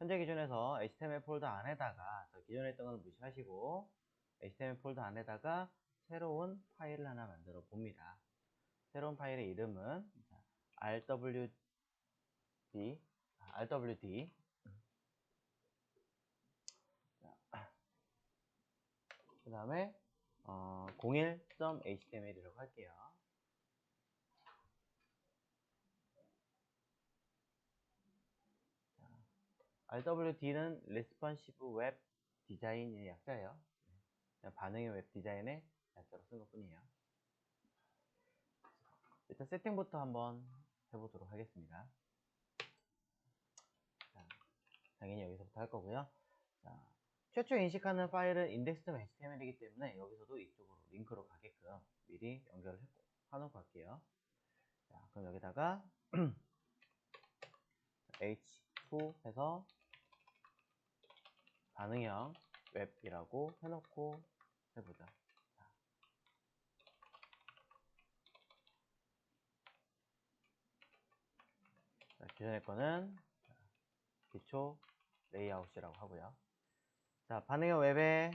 현재 기준에서 HTML 폴더 안에다가 기존에 있던 건 무시하시고 HTML 폴더 안에다가 새로운 파일을 하나 만들어 봅니다. 새로운 파일의 이름은 rwd 그 다음에 01.html이라고 할게요. RWD는 Responsive Web Design의 약자예요. 반응의 웹 디자인의 약자로 쓴 것 뿐이에요. 일단 세팅부터 한번 해보도록 하겠습니다. 자, 당연히 여기서부터 할 거고요. 자, 최초 인식하는 파일은 index.html이기 때문에 여기서도 이쪽으로 링크로 가게끔 미리 연결을 해놓고 갈게요. 자, 그럼 여기다가 h2 해서 반응형 웹이라고 해놓고 해보자. 자, 기존의 거는 기초 레이아웃이라고 하고요. 자, 반응형 웹의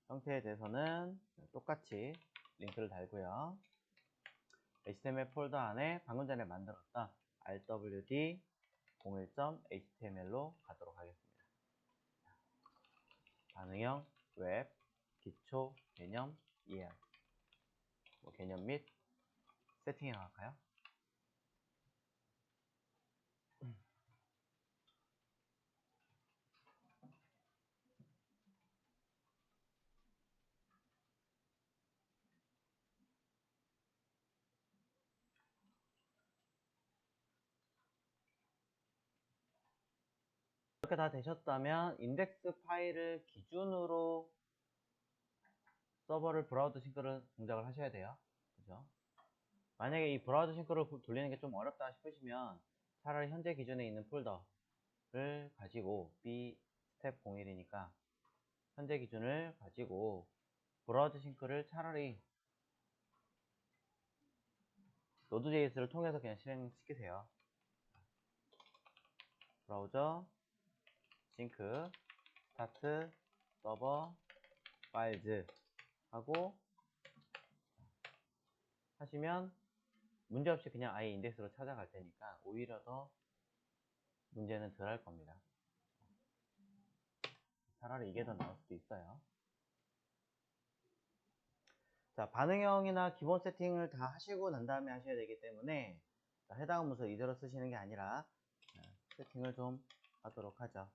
형태에 대해서는 똑같이 링크를 달고요. HTML 폴더 안에 방금 전에 만들었던 rwd 01.html로 가도록 하겠습니다. 반응형 웹 기초 개념 이해 개념 및 세팅해 나갈까요? 이렇게 다 되셨다면 인덱스 파일을 기준으로 서버를 브라우저 싱크를 동작을 하셔야 돼요. 그죠? 만약에 이 브라우저 싱크를 돌리는 게 좀 어렵다 싶으시면 차라리 현재 기준에 있는 폴더를 가지고 B 스텝 01이니까 현재 기준을 가지고 브라우저 싱크를 차라리 노드.js를 통해서 그냥 실행시키세요. 브라우저 싱크 스타트 서버 파일즈 하고 하시면 문제없이 그냥 아예 인덱스로 찾아갈 테니까 오히려 더 문제는 덜 할 겁니다. 차라리 이게 더 나을 수도 있어요. 자, 반응형이나 기본 세팅을 다 하시고 난 다음에 하셔야 되기 때문에 해당 문서 이대로 쓰시는 게 아니라 세팅을 좀 하도록 하죠.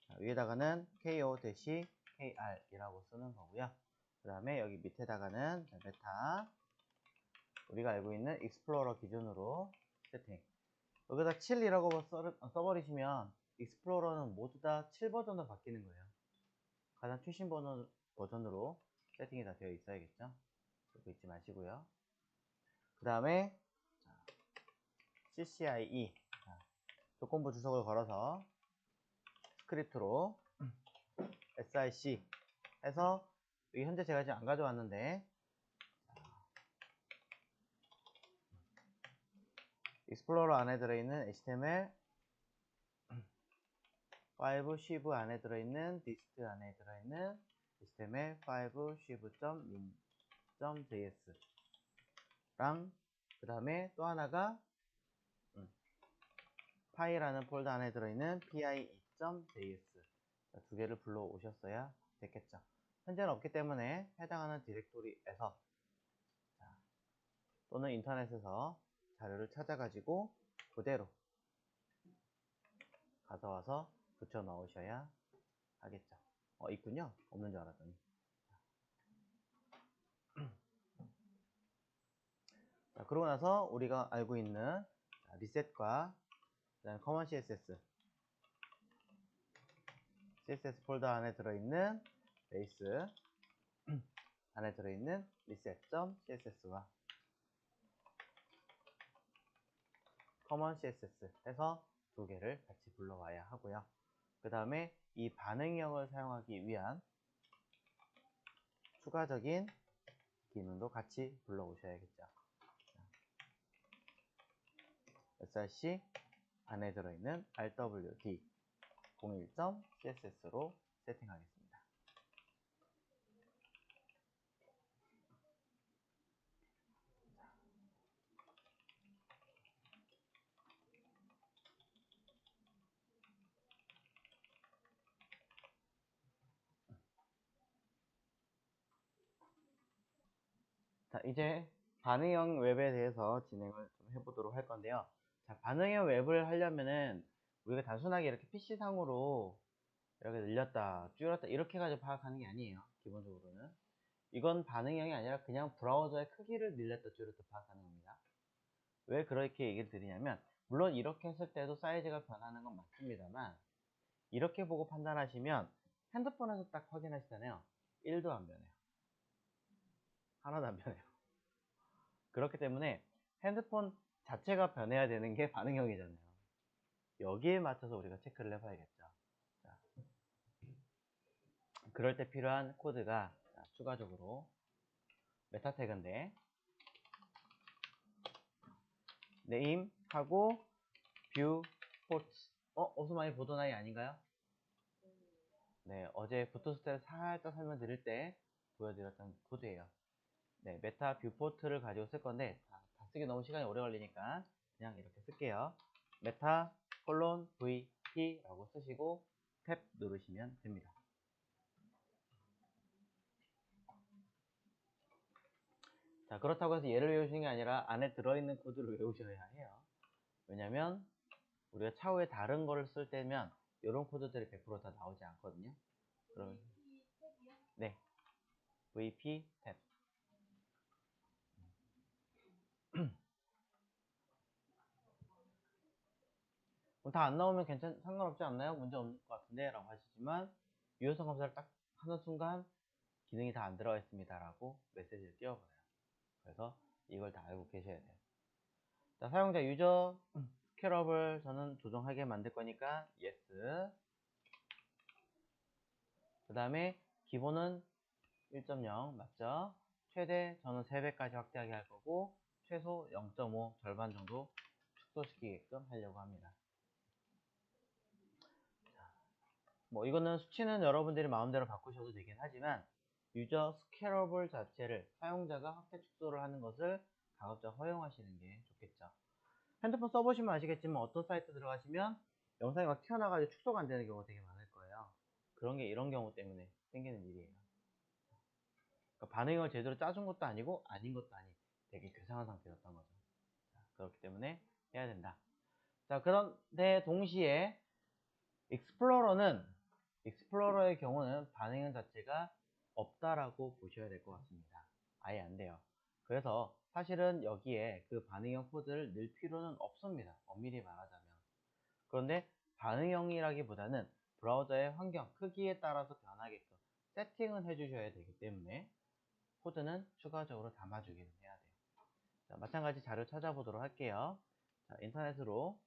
자, 위에다가는 ko-kr 이라고 쓰는 거고요. 그 다음에 여기 밑에다가는 메타 우리가 알고 있는 익스플로러 기준으로 세팅. 여기다 7이라고 써버리시면 익스플로러는 모두 다 7버전으로 바뀌는 거예요. 가장 최신 버전으로 세팅이 다 되어 있어야겠죠. 그거 잊지 마시고요. 그 다음에 CCIE 조건부 주석을 걸어서 스크립트로 SIC 해서 여기 현재 제가 지금 안 가져왔는데 익스플로러 안에 들어있는 HTML 5 shiv 안에 들어있는 dist 안에 들어있는 HTML 5 shiv.min.js 랑 그 다음에 또 하나가 파일이라는 폴더 안에 들어있는 pie.js 두 개를 불러 오셨어야 됐겠죠. 현재는 없기 때문에 해당하는 디렉토리에서 또는 인터넷에서 자료를 찾아가지고 그대로 가져와서 붙여 넣으셔야 하겠죠. 있군요. 없는 줄 알았더니. 자, 그러고 나서 우리가 알고 있는 리셋과 커먼 CSS 폴더 안에 들어있는 베이스 안에 들어있는 reset.css와 커먼 CSS 해서 두 개를 같이 불러와야 하고요. 그 다음에 이 반응형을 사용하기 위한 추가적인 기능도 같이 불러오셔야겠죠. src 안에 들어있는 rwd 01.css로 세팅하겠습니다. 자, 이제 반응형 웹에 대해서 진행을 좀 해보도록 할 건데요. 자, 반응형 웹을 하려면은 우리가 단순하게 이렇게 PC상으로 이렇게 늘렸다, 줄였다 이렇게 가지고 파악하는 게 아니에요. 기본적으로는 이건 반응형이 아니라 그냥 브라우저의 크기를 늘렸다, 줄였다 파악하는 겁니다. 왜 그렇게 얘기를 드리냐면, 물론 이렇게 했을 때도 사이즈가 변하는 건 맞습니다만, 이렇게 보고 판단하시면 핸드폰에서 딱 확인하시잖아요. 1도 안 변해요. 하나도 안 변해요. 그렇기 때문에 핸드폰 자체가 변해야 되는 게 반응형이잖아요. 여기에 맞춰서 우리가 체크를 해봐야겠죠. 자, 그럴 때 필요한 코드가 추가적으로 메타 태그인데 name 하고 view ports. 어디서 많이 보던 아이 아닌가요? 네, 어제 부트스트랩 살짝 설명드릴 때 보여드렸던 코드예요. 네, 메타 뷰 포트를 가지고 쓸 건데 다 쓰기 너무 시간이 오래 걸리니까 그냥 이렇게 쓸게요. 메타 콜론 vp 라고 쓰시고 탭 누르시면 됩니다. 자, 그렇다고 해서 얘를 외우시는 게 아니라 안에 들어있는 코드를 외우셔야 해요. 왜냐면 우리가 차후에 다른 거를 쓸 때면 이런 코드들이 100% 다 나오지 않거든요. 그럼 네, vp 탭. 다 안 나오면 상관없지 않나요? 문제 없을 것 같은데 라고 하시지만 유효성 검사를 딱 하는 순간 기능이 다 안 들어가 있습니다 라고 메시지를 띄워버려요. 그래서 이걸 다 알고 계셔야 돼요. 자, 사용자 유저 스케일업을 저는 조정하게 만들 거니까 yes. 그 다음에 기본은 1.0 맞죠? 최대 저는 3배까지 확대하게 할 거고 최소 0.5 절반 정도 축소시키게끔 하려고 합니다. 뭐 이거는 수치는 여러분들이 마음대로 바꾸셔도 되긴 하지만 유저 스케일업을 자체를 사용자가 확대 축소를 하는 것을 가급적 허용하시는 게 좋겠죠. 핸드폰 써보시면 아시겠지만 어떤 사이트 들어가시면 영상이 막 튀어나가지고 축소가 안 되는 경우가 되게 많을 거예요. 그런 게 이런 경우 때문에 생기는 일이에요. 그러니까 반응을 제대로 짜준 것도 아니고 아닌 것도 아닌 되게 괴상한 상태였던 거죠. 자, 그렇기 때문에 해야 된다. 자, 그런데 동시에 익스플로러의 경우는 반응형 자체가 없다라고 보셔야 될 것 같습니다. 아예 안 돼요. 그래서 사실은 여기에 그 반응형 코드를 넣을 필요는 없습니다. 엄밀히 말하자면. 그런데 반응형이라기보다는 브라우저의 환경, 크기에 따라서 변하게끔 세팅은 해주셔야 되기 때문에 코드는 추가적으로 담아주기는 해야 돼요. 자, 마찬가지 자료 찾아보도록 할게요. 자, 인터넷으로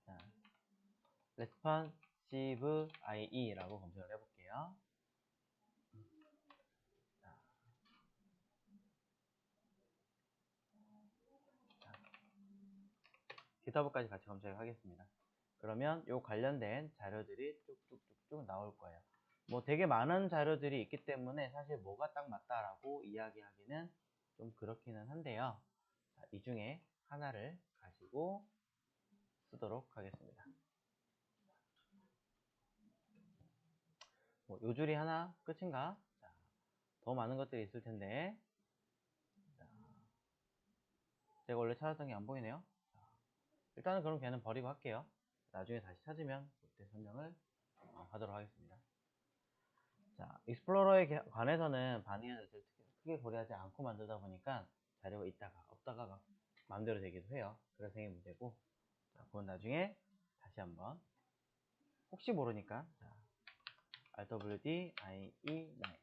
자, responsive IE라고 검색을 해볼게요. GitHub까지 같이 검색하겠습니다. 그러면 요 관련된 자료들이 쭉쭉쭉쭉 나올 거예요. 뭐 되게 많은 자료들이 있기 때문에 사실 뭐가 딱 맞다라고 이야기하기는 좀 그렇기는 한데요. 자, 이 중에 하나를 가지고 쓰도록 하겠습니다. 뭐 요 줄이 하나 끝인가? 자, 더 많은 것들이 있을 텐데 자, 제가 원래 찾았던 게 안 보이네요. 자, 일단은 그럼 걔는 버리고 할게요. 나중에 다시 찾으면 그때 설명을 하도록 하겠습니다. 자, 익스플로러에 관해서는 반응을 크게 고려하지 않고 만들다 보니까 자료가 있다가 없다가 막 마음대로 되기도 해요. 그래서 생긴 문제고, 자, 그건 나중에 다시 한번 혹시 모르니까 자, rwd ie9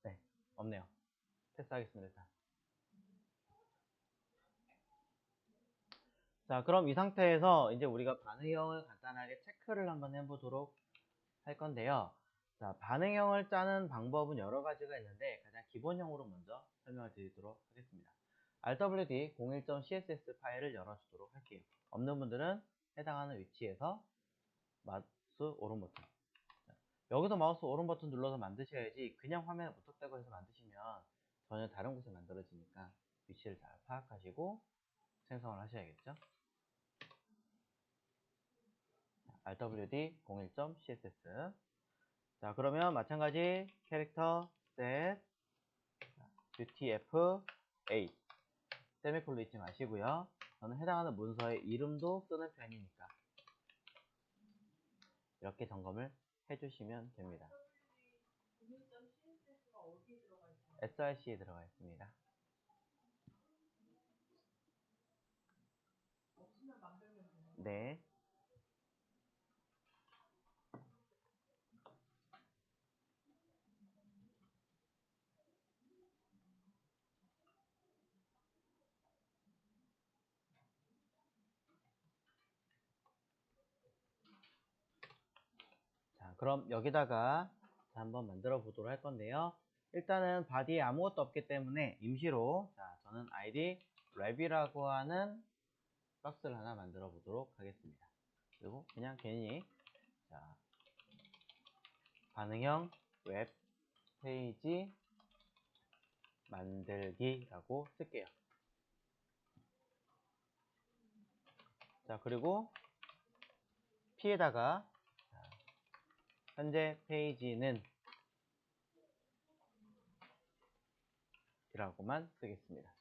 네, 없네요. 테스트하겠습니다. 일단. 자, 그럼 이 상태에서 이제 우리가 반응형을 간단하게 체크를 한번 해보도록 할 건데요. 자, 반응형을 짜는 방법은 여러 가지가 있는데 가장 기본형으로 먼저 설명을 드리도록 하겠습니다. rwd01.css 파일을 열어주도록 할게요. 없는 분들은 해당하는 위치에서 마우스 오른 버튼, 여기서 마우스 오른 버튼 눌러서 만드셔야지 그냥 화면에 무턱대고 해서 만드시면 전혀 다른 곳에 만들어지니까 위치를 잘 파악하시고 생성을 하셔야겠죠. rwd01.css. 자, 그러면 마찬가지 캐릭터 set utf8 세미콜론 잊지 마시고요. 저는 해당하는 문서의 이름도 쓰는 편이니까 이렇게 점검을 해주시면 됩니다. src에 들어가 있습니다. 네. 자, 그럼 여기다가 한번 만들어 보도록 할 건데요. 일단은 바디에 아무것도 없기 때문에 임시로, 자, 저는 id 랩이라고 하는 박스를 하나 만들어 보도록 하겠습니다. 그리고 그냥 괜히, 자, 반응형 웹 페이지 만들기라고 쓸게요. 자, 그리고 P에다가 현재 페이지는 이라고만 쓰겠습니다.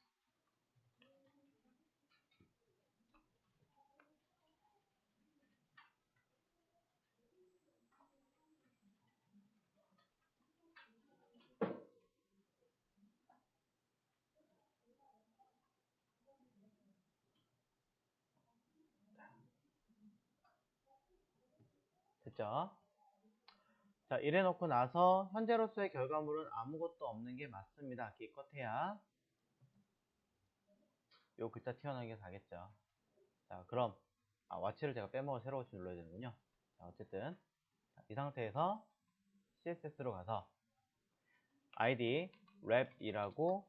됐죠? 자, 이래 놓고 나서 현재로서의 결과물은 아무것도 없는 게 맞습니다. 기껏해야 요 글자 튀어나오는 게 다겠죠. 자, 그럼 와치를 제가 빼먹어 새로 고치 눌러야 되는군요. 자, 어쨌든 이 상태에서 CSS로 가서 id 랩이라고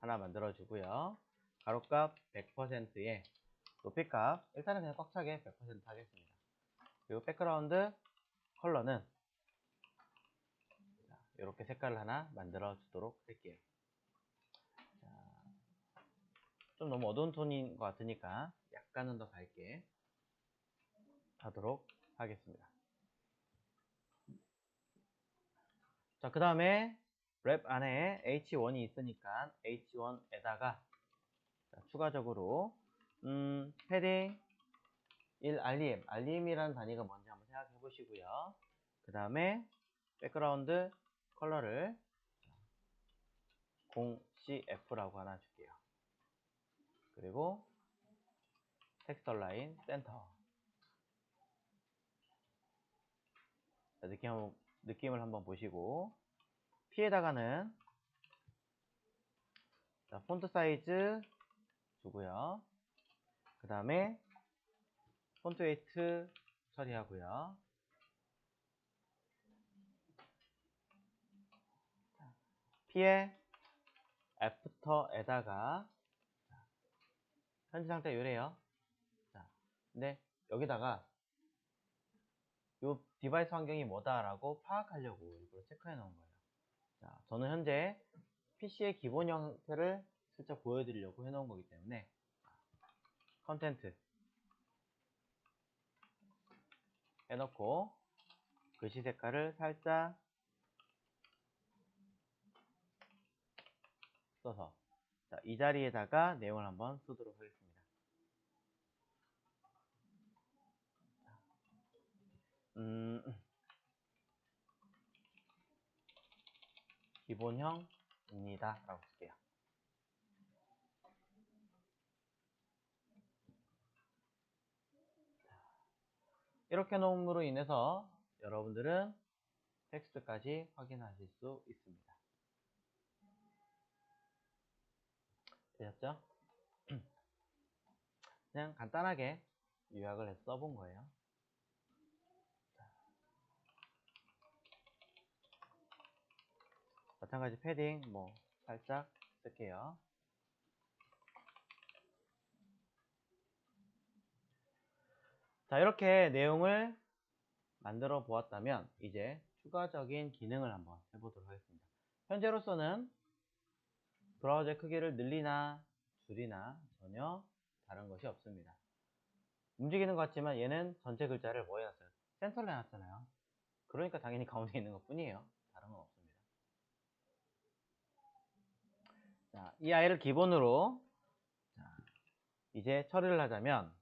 하나 만들어 주고요. 가로값 100%에 높이값 일단은 그냥 꽉 차게 100% 하겠습니다. 그리고 백그라운드 컬러는 이렇게 색깔을 하나 만들어 주도록 할게요. 자, 좀 너무 어두운 톤인 것 같으니까 약간은 더 밝게 하도록 하겠습니다. 자, 그 다음에 랩 안에 h1이 있으니까 h1에다가 추가적으로 패딩 1 REM이라는 단위가 뭔지 한번 생각해 보시고요. 그 다음에 백그라운드 컬러를 0CF라고 하나 줄게요. 그리고 텍스트 얼라인 센터. 자, 느낌을 한번 보시고 P에다가는 자, 폰트 사이즈 주고요. 그 다음에 폰트 웨이트 처리하고요. P에 애프터에다가 현재 상태 요래요. 자, 근데 여기다가 요 디바이스 환경이 뭐다라고 파악하려고 일부러 체크해 놓은 거예요. 자, 저는 현재 PC의 기본 형태를 슬쩍 보여드리려고 해 놓은 거기 때문에 컨텐트 해놓고 글씨 색깔을 살짝 써서 자, 이 자리에다가 내용을 한번 쓰도록 하겠습니다. 기본형입니다 라고 쓸게요. 이렇게 놓음으로 인해서 여러분들은 텍스트까지 확인하실 수 있습니다. 되셨죠? 그냥 간단하게 요약을 해서 써본 거예요. 마찬가지 패딩 뭐 살짝 쓸게요. 자, 이렇게 내용을 만들어 보았다면 이제 추가적인 기능을 한번 해보도록 하겠습니다. 현재로서는 브라우저의 크기를 늘리나 줄이나 전혀 다른 것이 없습니다. 움직이는 것 같지만 얘는 전체 글자를 뭐 해놨어요? 센터로 해놨잖아요. 그러니까 당연히 가운데 있는 것 뿐이에요. 다른 건 없습니다. 자, 이 아이를 기본으로 이제 처리를 하자면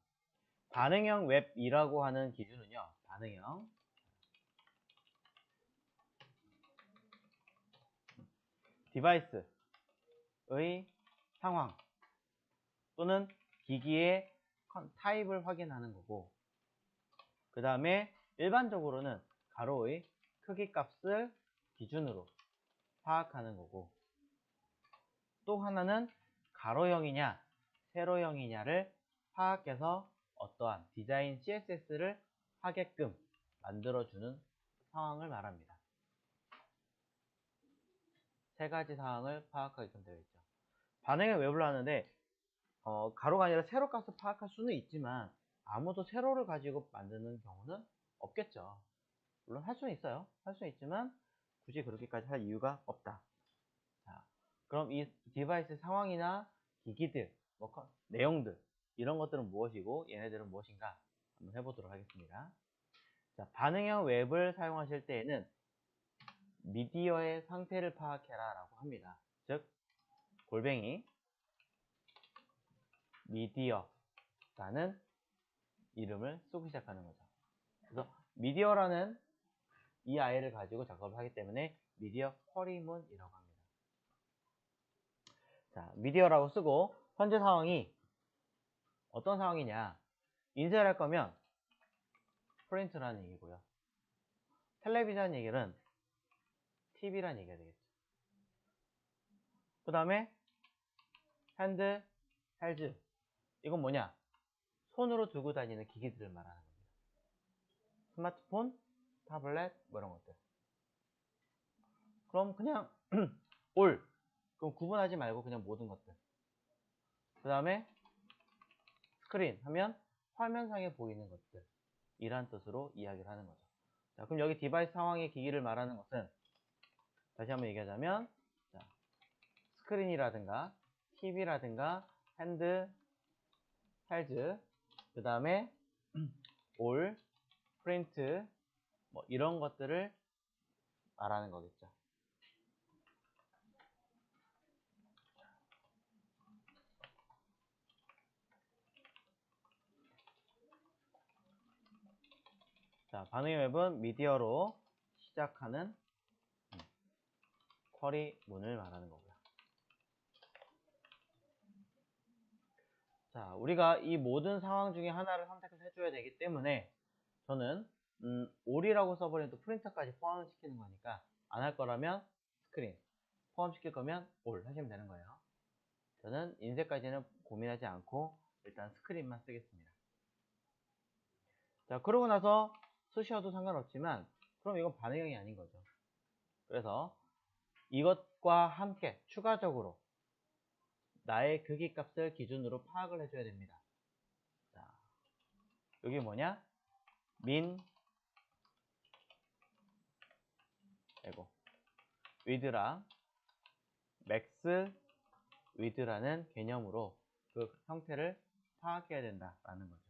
반응형 웹 2라고 하는 기준은요. 반응형 디바이스의 상황 또는 기기의 타입을 확인하는 거고, 그 다음에 일반적으로는 가로의 크기 값을 기준으로 파악하는 거고, 또 하나는 가로형이냐 세로형이냐를 파악해서 어떠한 디자인 CSS를 하게끔 만들어주는 상황을 말합니다. 세 가지 상황을 파악하게끔 되어 있죠. 반응형 웹을 하는데 가로가 아니라 세로 값을 파악할 수는 있지만 아무도 세로를 가지고 만드는 경우는 없겠죠. 물론 할 수는 있어요. 할 수는 있지만 굳이 그렇게까지 할 이유가 없다. 자, 그럼 이 디바이스 상황이나 기기들, 내용들 이런 것들은 무엇이고 얘네들은 무엇인가 한번 해보도록 하겠습니다. 자, 반응형 웹을 사용하실 때에는 미디어의 상태를 파악해라 라고 합니다. 즉 골뱅이 미디어라는 이름을 쓰고 시작하는 거죠. 그래서 미디어라는 이 아이를 가지고 작업을 하기 때문에 미디어 쿼리문이라고 합니다. 자, 미디어라고 쓰고 현재 상황이 어떤 상황이냐, 인쇄를 할 거면 프린트라는 얘기고요. 텔레비전 얘기는 TV라는 얘기가 되겠죠. 그 다음에 핸드 헬즈, 이건 뭐냐, 손으로 들고 다니는 기기들을 말하는 겁니다. 스마트폰, 타블렛 뭐 이런 것들. 그럼 그냥 올, 그럼 구분하지 말고 그냥 모든 것들. 그 다음에 스크린 하면 화면상에 보이는 것들 이란 뜻으로 이야기를 하는 거죠. 자, 그럼 여기 디바이스 상황의 기기를 말하는 것은 다시 한번 얘기하자면, 자, 스크린이라든가 TV라든가 핸드 헬즈, 그 다음에 올, 프린트 뭐 이런 것들을 말하는 거겠죠. 자, 반응형 웹은 미디어로 시작하는 쿼리문을 말하는 거고요. 자, 우리가 이 모든 상황 중에 하나를 선택을 해줘야 되기 때문에 저는 올이라고 써버리면 또 프린터까지 포함을 시키는 거니까 안 할 거라면 스크린, 포함시킬 거면 올 하시면 되는 거예요. 저는 인쇄까지는 고민하지 않고 일단 스크린만 쓰겠습니다. 자, 그러고 나서 쓰셔도 상관없지만 그럼 이건 반응형이 아닌 거죠. 그래서 이것과 함께 추가적으로 나의 크기값을 기준으로 파악을 해줘야 됩니다. 자, 여기 뭐냐? 민, 위드랑 맥스, 위드라는 개념으로 그 형태를 파악해야 된다라는 거죠.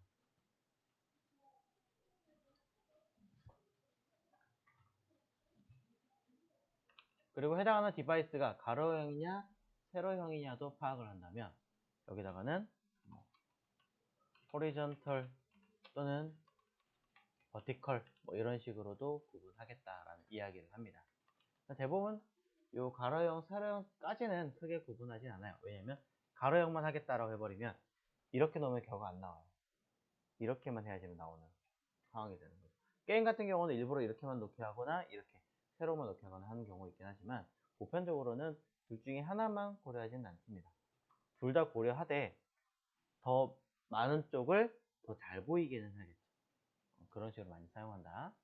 그리고 해당하는 디바이스가 가로형이냐 세로형이냐도 파악을 한다면 여기다가는 호리존털 또는 버티컬 뭐 이런 식으로도 구분하겠다라는 이야기를 합니다. 대부분 요 가로형 세로형까지는 크게 구분하진 않아요. 왜냐면 가로형만 하겠다라고 해버리면 이렇게 놓으면 결과가 안 나와요. 이렇게만 해야지만 나오는 상황이 되는 거죠. 게임 같은 경우는 일부러 이렇게만 놓게 하거나 이렇게 세로만 놓게 하거나 하는 경우가 있긴 하지만 보편적으로는 둘 중에 하나만 고려하지는 않습니다. 둘 다 고려하되 더 많은 쪽을 더 잘 보이게는 해야겠죠. 그런 식으로 많이 사용한다.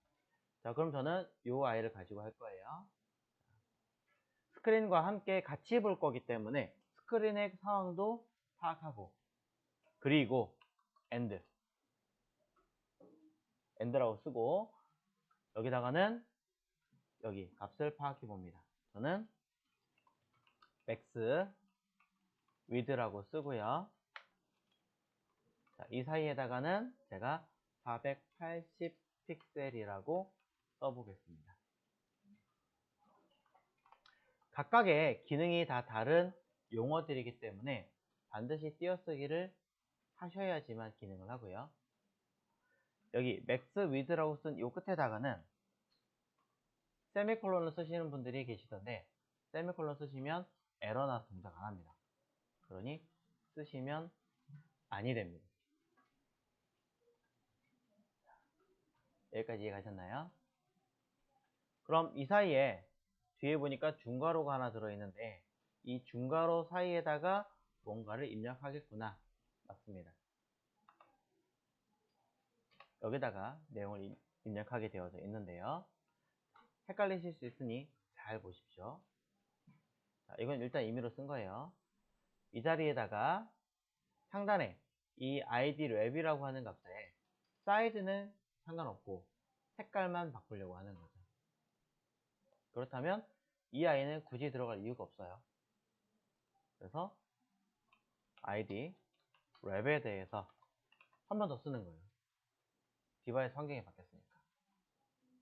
자, 그럼 저는 이 아이를 가지고 할 거예요. 스크린과 함께 같이 볼 거기 때문에 스크린의 상황도 파악하고, 그리고 end라고 쓰고, 여기다가는 여기 값을 파악해 봅니다. 저는 max width라고 쓰고요. 자, 이 사이에다가는 제가 480 픽셀이라고 써보겠습니다. 각각의 기능이 다 다른 용어들이기 때문에 반드시 띄어쓰기를 하셔야지만 기능을 하고요. 여기 max width라고 쓴 이 끝에다가는 세미콜론을 쓰시는 분들이 계시던데, 세미콜론 쓰시면 에러나 동작 안 합니다. 그러니 쓰시면 아니 됩니다. 여기까지 이해가셨나요? 그럼 이 사이에 뒤에 보니까 중괄호가 하나 들어있는데, 이 중괄호 사이에다가 뭔가를 입력하겠구나. 맞습니다. 여기다가 내용을 입력하게 되어져 있는데요. 헷갈리실 수 있으니 잘 보십시오. 자, 이건 일단 임의로 쓴 거예요. 이 자리에다가 상단에 이 id 랩이라고 하는 값에 사이즈는 상관없고 색깔만 바꾸려고 하는 거죠. 그렇다면 이 아이는 굳이 들어갈 이유가 없어요. 그래서 id 랩에 대해서 한 번 더 쓰는 거예요. 디바이스 환경이 바뀌었으니까.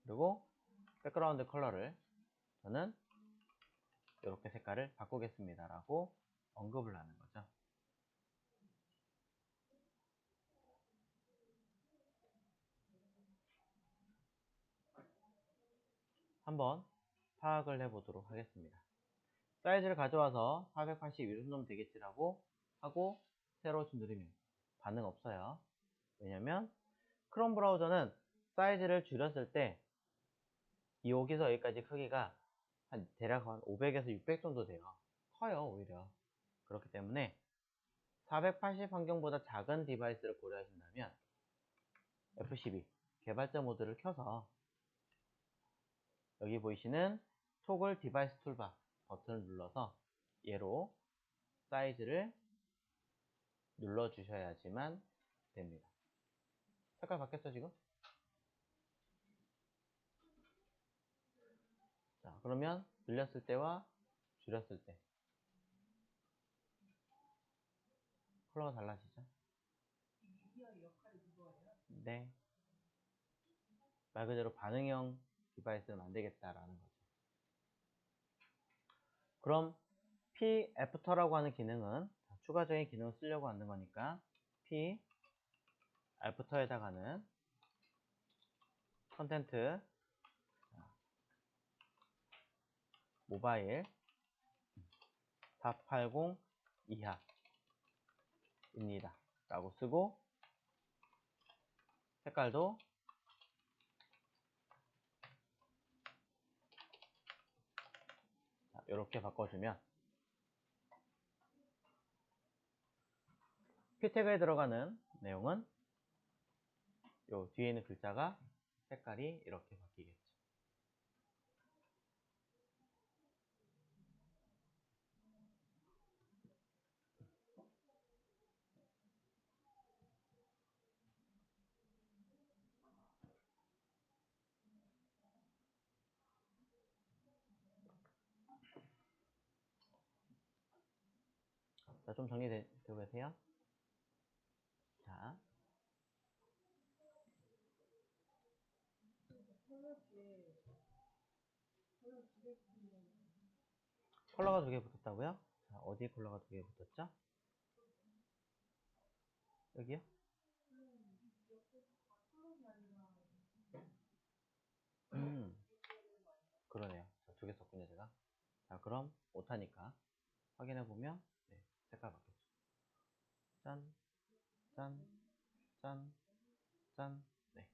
그리고 백그라운드 컬러를 저는 이렇게 색깔을 바꾸겠습니다 라고 언급을 하는 거죠. 한번 파악을 해보도록 하겠습니다. 사이즈를 가져와서 482로 넣으면 되겠지라고 하고 새로 누르면 반응 없어요. 왜냐면 크롬 브라우저는 사이즈를 줄였을 때 여기서 여기까지 크기가 대략 한 500에서 600 정도 돼요. 커요, 오히려. 그렇기 때문에 480 환경보다 작은 디바이스를 고려하신다면 F12 개발자 모드를 켜서 여기 보이시는 토글 디바이스 툴바 버튼을 눌러서 얘로 사이즈를 눌러 주셔야지만 됩니다. 색깔 바뀌었죠, 지금? 자, 그러면 늘렸을 때와 줄였을 때 컬러가 달라지죠? 네. 말 그대로 반응형 디바이스를 만들겠다라는 거죠. 그럼 p after라고 하는 기능은 추가적인 기능을 쓰려고 하는 거니까 p after에다가는 컨텐트 모바일 480 이하입니다 라고 쓰고 색깔도 이렇게 바꿔주면 p 태그에 들어가는 내용은 요 뒤에 있는 글자가 색깔이 이렇게 바뀌겠죠. 자, 좀 정리되고 계세요? 자, 컬러가 두 개 붙었다고요? 자, 어디에 컬러가 두 개 붙었죠? 여기요? 그러네요. 자, 두 개 썼군요, 제가. 자, 그럼 못하니까 확인해보면 네, 색깔 바뀌었죠. 짠, 짠, 짠, 짠. 네.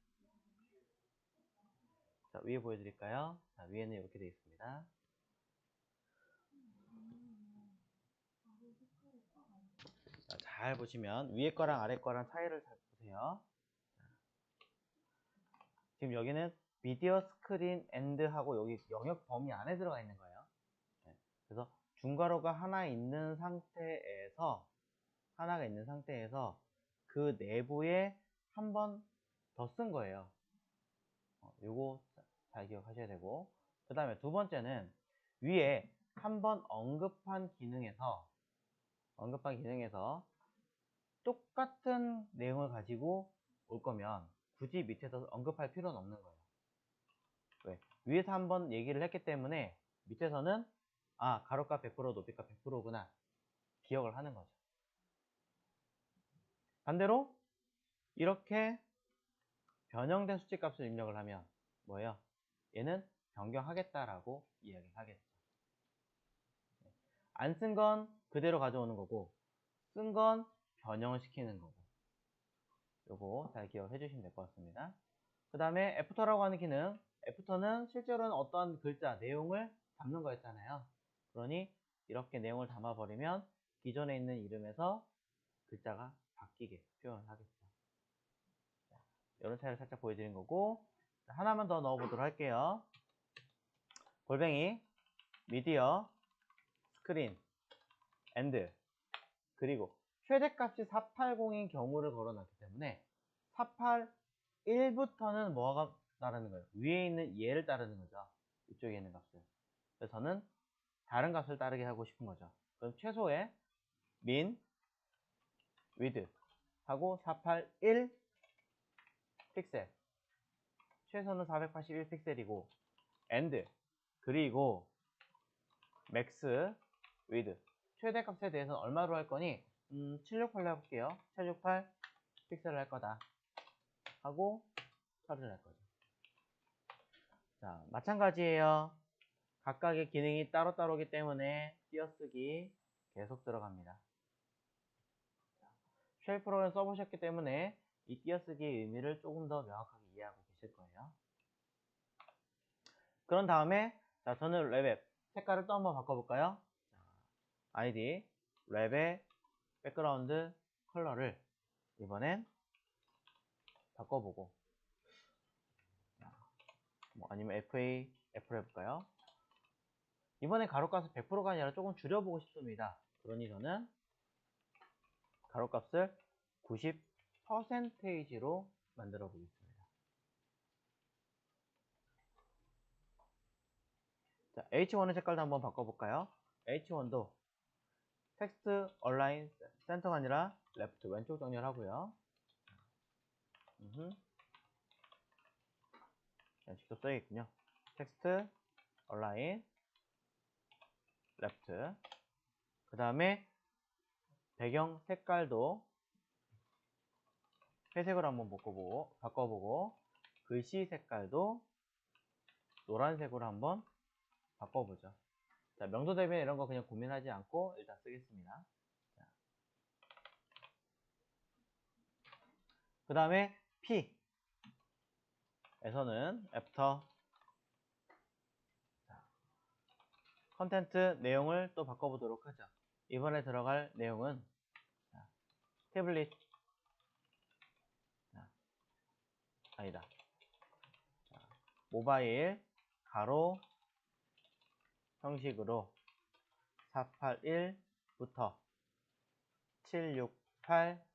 자, 위에 보여드릴까요? 자, 위에는 이렇게 되어 있습니다. 자, 잘 잘 보시면 위에 거랑 아래 거랑 차이를 잘 보세요. 지금 여기는 미디어 스크린 엔드 하고 여기 영역 범위 안에 들어가 있는 거예요. 네. 그래서 중괄호가 하나가 있는 상태에서 그 내부에 한 번 더 쓴 거예요. 요거 잘 기억하셔야 되고, 그 다음에 두 번째는 위에 한 번 언급한 기능에서 똑같은 내용을 가지고 올 거면 굳이 밑에서 언급할 필요는 없는 거예요. 왜? 위에서 한번 얘기를 했기 때문에 밑에서는 가로값 100%, 높이값 100%구나 기억을 하는 거죠. 반대로 이렇게 변형된 수치값을 입력을 하면 뭐예요? 얘는 변경하겠다라고 이야기를 하겠죠. 안 쓴 건 그대로 가져오는 거고 쓴 건 변형을 시키는 거고, 요거 잘 기억해 주시면 될 것 같습니다. 그 다음에 애프터라고 하는 기능, 애프터는 실제로는 어떤 글자, 내용을 담는 거였잖아요. 그러니 이렇게 내용을 담아버리면 기존에 있는 이름에서 글자가 바뀌게 표현을 하겠죠. 자, 이런 차이를 살짝 보여드린 거고, 하나만 더 넣어보도록 할게요. 골뱅이 미디어 스크린 엔드, 그리고 최대값이 480인 경우를 걸어놨기 때문에 481부터는 뭐가 따르는 거예요? 위에 있는 얘를 따르는 거죠. 이쪽에 있는 값을. 그래서 저는 다른 값을 따르게 하고 싶은 거죠. 그럼 최소의 min, width 하고 481 픽셀, 최소는 481 픽셀이고 and, 그리고 max width, 최대값에 대해서는 얼마로 할 거니? 768로 해볼게요. 768 픽셀을 할 거다 하고 처리를 할 거죠. 자, 마찬가지예요. 각각의 기능이 따로따로기 때문에 띄어쓰기 계속 들어갑니다. 쉘 프로그램 써보셨기 때문에 이 띄어쓰기의 의미를 조금 더 명확하게 이해하고 계실 거예요. 그런 다음에 저는 랩의 색깔을 또 한번 바꿔볼까요? 아이디 랩의 백그라운드 컬러를 이번엔 바꿔보고, 아니면 FA, F로 해볼까요? 이번엔 가로값을 100%가 아니라 조금 줄여보고 싶습니다. 그러니 저는 가로값을 90%로 만들어 보겠습니다. 자, H1의 색깔도 한번 바꿔볼까요? H1도 텍스트 얼라인 센터가 아니라 레프트 왼쪽 정렬 하고요. 직접 써야겠군요. 텍스트 얼라인 레프트. 그 다음에 배경 색깔도 회색으로 한번 바꿔보고 글씨 색깔도 노란색으로 한번 바꿔보죠. 자, 명도 대비는 이런 거 그냥 고민하지 않고 일단 쓰겠습니다. 그 다음에 P에서는 애프터 컨텐트 내용을 또 바꿔보도록 하죠. 이번에 들어갈 내용은 태블릿 아니다. 모바일 가로 형식으로 481부터 768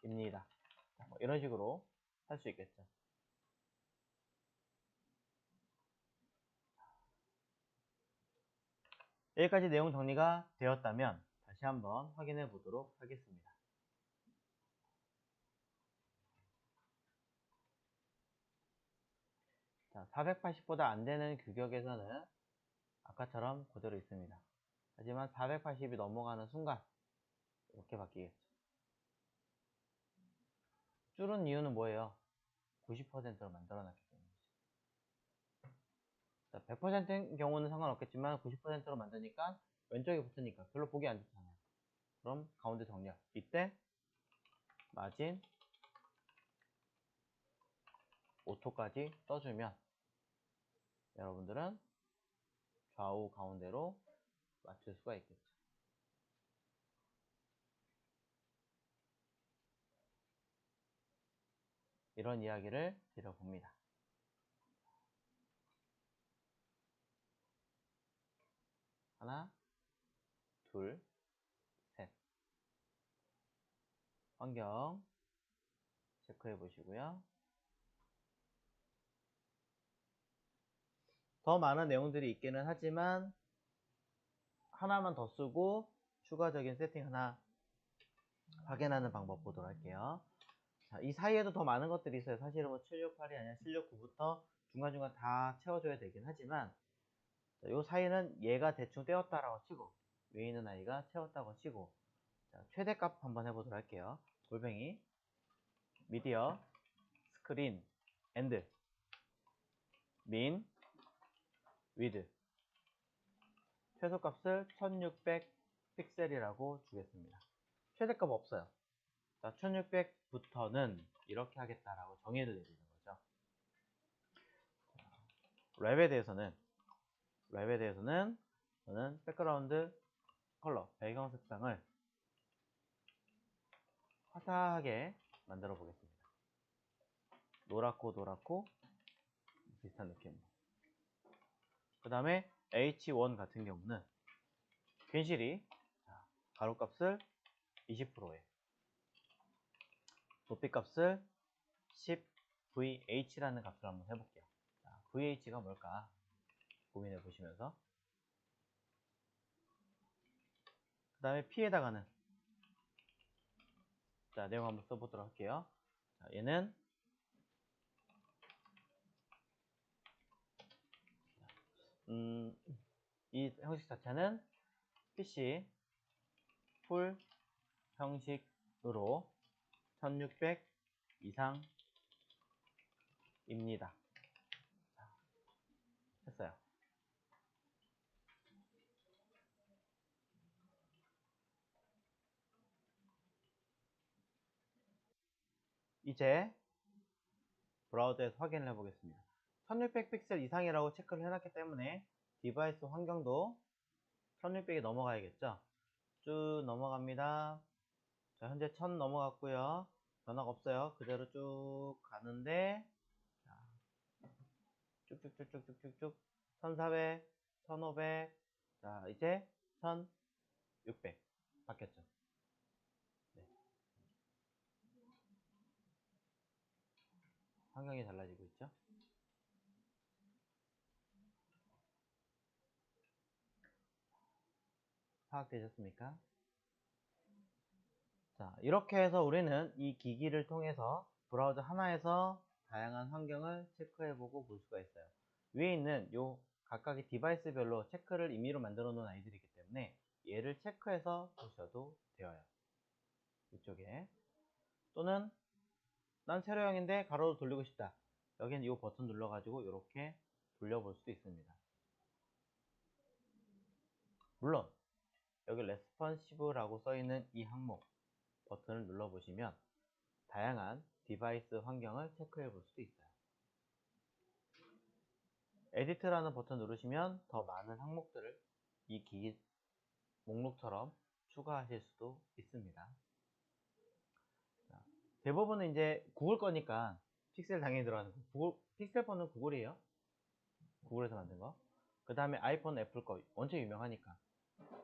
사이입니다. 이런 식으로 할 수 있겠죠. 여기까지 내용 정리가 되었다면 다시 한번 확인해 보도록 하겠습니다. 자, 480보다 안 되는 규격에서는 아까처럼 그대로 있습니다. 하지만 480이 넘어가는 순간 이렇게 바뀌겠죠. 줄은 이유는 뭐예요? 90%로 만들어놨기 때문이죠. 100%인 경우는 상관없겠지만 90%로 만드니까 왼쪽에 붙으니까 별로 보기 안 좋잖아요. 그럼 가운데 정렬. 이때 마진 오토까지 떠주면 여러분들은 좌우 가운데로 맞출 수가 있겠죠. 이런 이야기를 드려봅니다. 하나, 둘, 셋. 환경 체크해 보시고요. 더 많은 내용들이 있기는 하지만 하나만 더 쓰고 추가적인 세팅 하나 확인하는 방법 보도록 할게요. 자, 이 사이에도 더 많은 것들이 있어요. 사실은 뭐 768이 아니라 769부터 중간중간 다 채워줘야 되긴 하지만 이 사이는 얘가 대충 떼었다라고 치고 위에 있는 아이가 채웠다고 치고 자, 최대값 한번 해보도록 할게요. 골뱅이 미디어 스크린 엔드 민 위드 최소값을 1600 픽셀이라고 주겠습니다. 최대값 없어요. 자, 1600부터는 이렇게 하겠다라고 정의를 내리는 거죠. 랩에 대해서는 저는 백그라운드 컬러 배경 색상을 화사하게 만들어 보겠습니다. 노랗고 비슷한 느낌으로. 그 다음에 H1 같은 경우는 괜시리 가로값을 20%에 높이값을 10VH라는 값을 한번 해볼게요. 자, VH가 뭘까 고민해 보시면서 그 다음에 P에다가는 자, 내용 한번 써보도록 할게요. 자, 얘는 이 형식 자체는 PC 풀 형식으로 1600 이상입니다. 자, 했어요. 이제 브라우저에서 확인을 해보겠습니다. 1600 픽셀 이상이라고 체크를 해놨기 때문에 디바이스 환경도 1600이 넘어가야겠죠. 쭉 넘어갑니다. 자, 현재 1000 넘어갔고요. 변화가 없어요. 그대로 쭉 가는데 자, 쭉쭉쭉쭉쭉쭉 1400, 1500, 자 이제 1600 바뀌었죠. 네. 환경이 달라지고 있죠. 파악되셨습니까? 자, 이렇게 해서 우리는 이 기기를 통해서 브라우저 하나에서 다양한 환경을 체크해보고 볼 수가 있어요. 위에 있는 요 각각의 디바이스별로 체크를 임의로 만들어 놓은 아이들이기 때문에 얘를 체크해서 보셔도 되어요. 이쪽에 또는 난 세로형인데 가로로 돌리고 싶다. 여기는 이 버튼 눌러가지고 이렇게 돌려볼 수도 있습니다. 물론 여기 레스폰시브라고 써있는 이 항목 버튼을 눌러보시면 다양한 디바이스 환경을 체크해 볼 수도 있어요. 에디트라는 버튼 누르시면 더 많은 항목들을 이 기기 목록처럼 추가하실 수도 있습니다. 자, 대부분은 이제 구글 거니까 픽셀 당연히 들어가는 거. 구글, 픽셀폰은 구글이에요. 구글에서 만든 거. 그 다음에 아이폰, 애플 거 원체 유명하니까.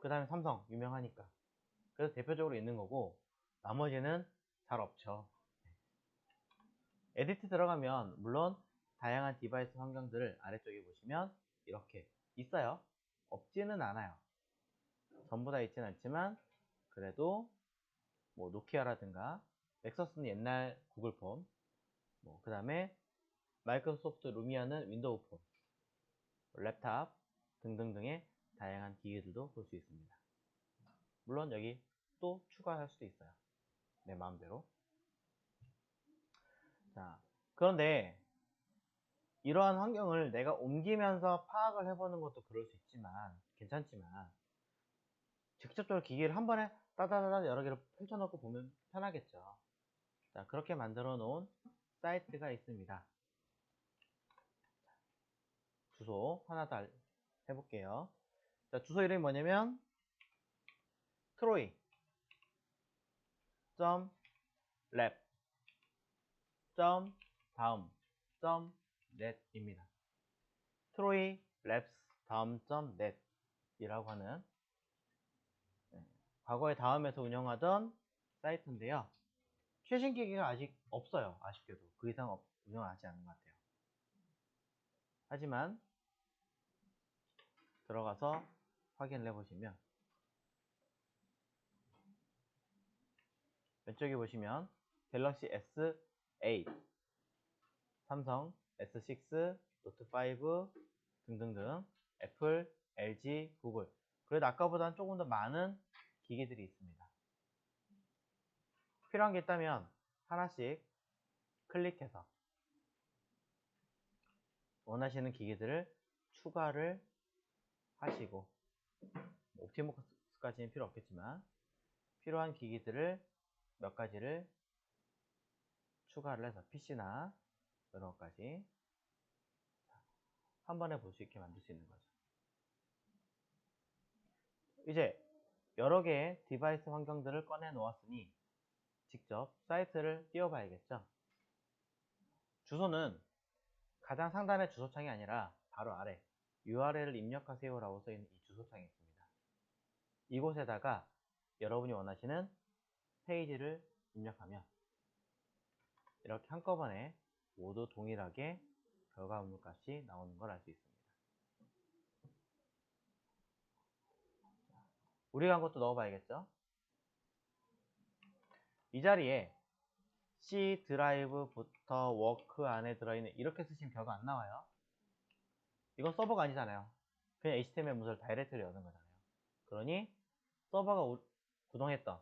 그 다음에 삼성 유명하니까. 그래서 대표적으로 있는 거고 나머지는 잘 없죠. 에디트 들어가면 물론 다양한 디바이스 환경들을 아래쪽에 보시면 이렇게 있어요. 없지는 않아요. 전부 다 있지는 않지만 그래도 뭐 노키아라든가 넥서스는 옛날 구글폰 그 다음에 마이크로소프트 루미아는 윈도우 폰 랩탑 등등등의 다양한 기기들도 볼 수 있습니다. 물론 여기 또 추가할 수도 있어요. 내 마음대로. 자, 그런데 이러한 환경을 내가 옮기면서 파악을 해보는 것도 그럴 수 있지만 괜찮지만 직접적으로 기기를 한 번에 따다다다 여러 개를 펼쳐놓고 보면 편하겠죠. 자, 그렇게 만들어 놓은 사이트가 있습니다. 주소 하나 더 해볼게요. 자, 주소 이름이 뭐냐면 트로이 랩 다음 net입니다. 트로이 랩스 다음 net 이라고 하는 과거에 다음에서 운영하던 사이트인데요. 최신 기기가 아직 없어요. 아쉽게도 그 이상 운영하지 않는 것 같아요. 하지만 들어가서 확인을 해보시면 왼쪽에 보시면 갤럭시 S8, 삼성 S6, 노트5 등등등 애플, LG, 구글 그래도 아까보다는 조금 더 많은 기기들이 있습니다. 필요한 게 있다면 하나씩 클릭해서 원하시는 기기들을 추가를 하시고 옵티머스까지는 필요 없겠지만 필요한 기기들을 몇 가지를 추가를 해서 PC나 여러 가지 한 번에 볼 수 있게 만들 수 있는 거죠. 이제 여러 개의 디바이스 환경들을 꺼내 놓았으니 직접 사이트를 띄워봐야겠죠. 주소는 가장 상단의 주소창이 아니라 바로 아래 URL을 입력하세요 라고 써있는 이 주소창이 있습니다. 이곳에다가 여러분이 원하시는 페이지를 입력하면 이렇게 한꺼번에 모두 동일하게 결과물 값이 나오는 걸 알 수 있습니다. 우리가 한 것도 넣어봐야겠죠. 이 자리에 C 드라이브부터 워크 안에 들어있는 이렇게 쓰시면 결과 안 나와요. 이건 서버가 아니잖아요. 그냥 HTML 문서를 다이렉트로 여는 거잖아요. 그러니 서버가 구동했던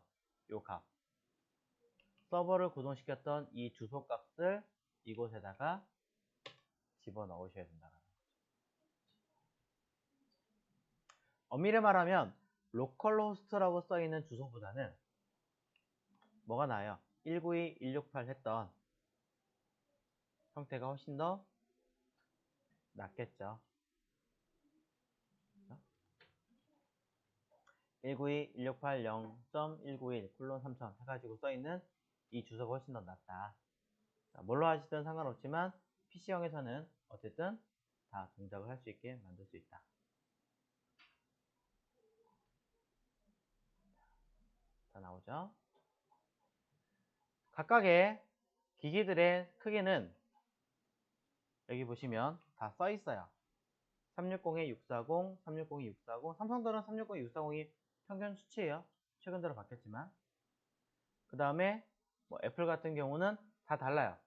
요 값, 서버를 구동시켰던 이 주소 값을 이곳에다가 집어넣으셔야 된다는 거죠. 엄밀히 말하면 로컬호스트라고 써있는 주소보다는 뭐가 나아요? 192, 168 했던 형태가 훨씬 더 낫겠죠. 192, 168, 0.191, 3000 해가지고 써있는 이 주소가 훨씬 더 낫다. 자, 뭘로 하시든 상관없지만 PC형에서는 어쨌든 다 동작을 할 수 있게 만들 수 있다. 자, 나오죠? 각각의 기기들의 크기는 여기 보시면 다 써 있어요. 360에 640, 360에 640. 삼성들은 360에 640이 평균 수치예요. 최근 들어 바뀌었지만. 그 다음에 뭐 애플 같은 경우는 다 달라요.